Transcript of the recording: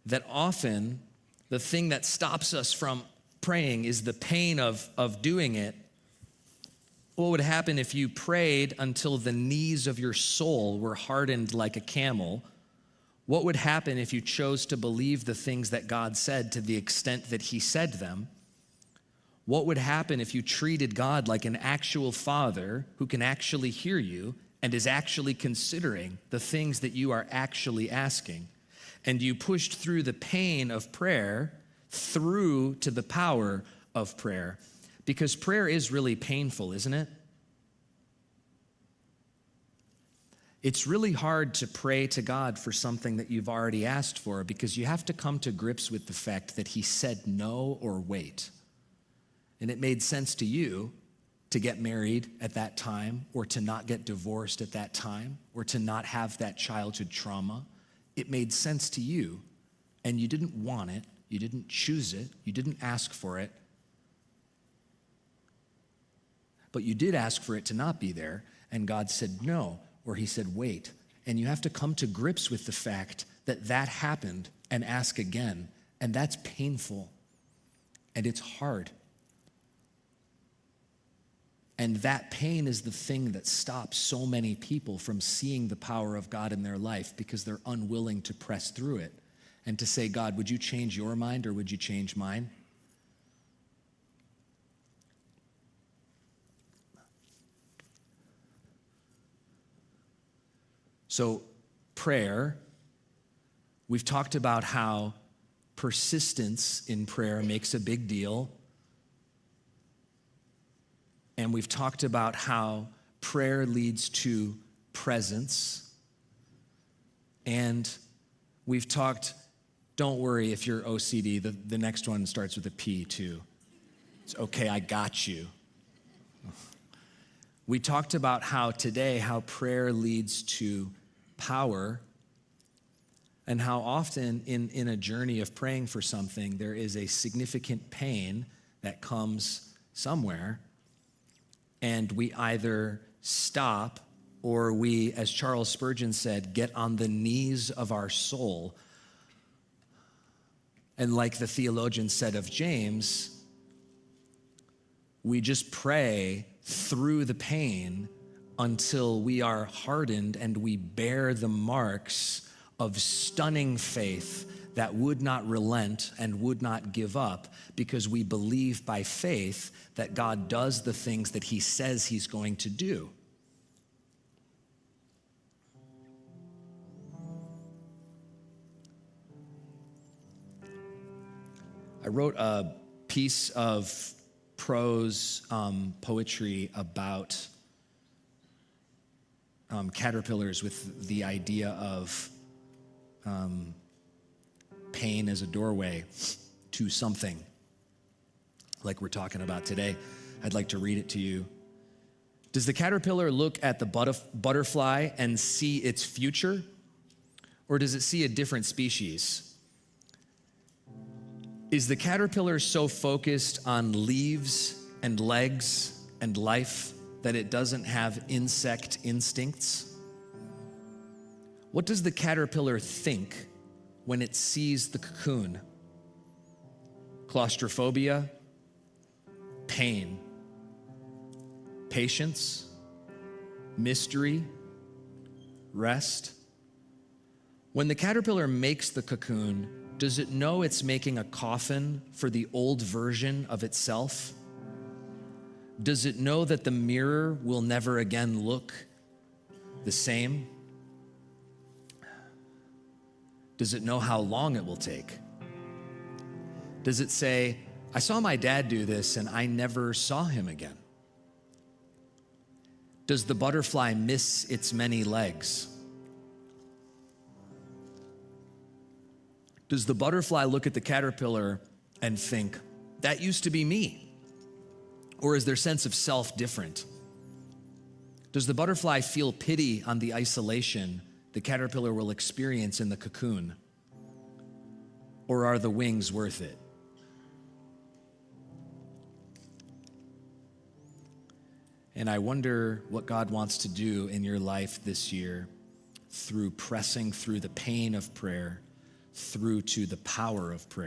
that often the thing that stops us from praying is the pain of doing it. What would happen if you prayed until the knees of your soul were hardened like a camel? What would happen if you chose to believe the things that God said to the extent that he said them? What would happen if you treated God like an actual father who can actually hear you and is actually considering the things that you are actually asking? And you pushed through the pain of prayer through to the power of prayer. Because prayer is really painful, isn't it? It's really hard to pray to God for something that you've already asked for, because you have to come to grips with the fact that he said no or wait. And it made sense to you to get married at that time, or to not get divorced at that time, or to not have that childhood trauma. It made sense to you, and you didn't want it, you didn't choose it, you didn't ask for it, but you did ask for it to not be there, and God said no, or he said wait. And you have to come to grips with the fact that that happened and ask again, and that's painful, and it's hard. And that pain is the thing that stops so many people from seeing the power of God in their life, because they're unwilling to press through it and to say, God, would you change your mind or would you change mine? So prayer, we've talked about how persistence in prayer makes a big deal. And we've talked about how prayer leads to presence. And we've talked, don't worry if you're OCD, the next one starts with a P too. It's okay, I got you. We talked about how prayer leads to power, and how often in a journey of praying for something, there is a significant pain that comes somewhere. And we either stop, or we, as Charles Spurgeon said, get on the knees of our soul. And like the theologian said of James, we just pray through the pain until we are hardened and we bear the marks of stunning faith that would not relent and would not give up, because we believe by faith that God does the things that he says he's going to do. I wrote a piece of prose poetry about caterpillars, with the idea of pain as a doorway to something like we're talking about today. I'd like to read it to you. Does the caterpillar look at the butterfly and see its future, or does it see a different species? Is the caterpillar so focused on leaves and legs and life that it doesn't have insect instincts? What does the caterpillar think when it sees the cocoon? Claustrophobia, pain, patience, mystery, rest. When the caterpillar makes the cocoon, does it know it's making a coffin for the old version of itself? Does it know that the mirror will never again look the same? Does it know how long it will take? Does it say, I saw my dad do this and I never saw him again? Does the butterfly miss its many legs? Does the butterfly look at the caterpillar and think, that used to be me? Or is their sense of self different? Does the butterfly feel pity on the isolation the caterpillar will experience in the cocoon? Or are the wings worth it? And I wonder what God wants to do in your life this year through pressing through the pain of prayer, through to the power of prayer.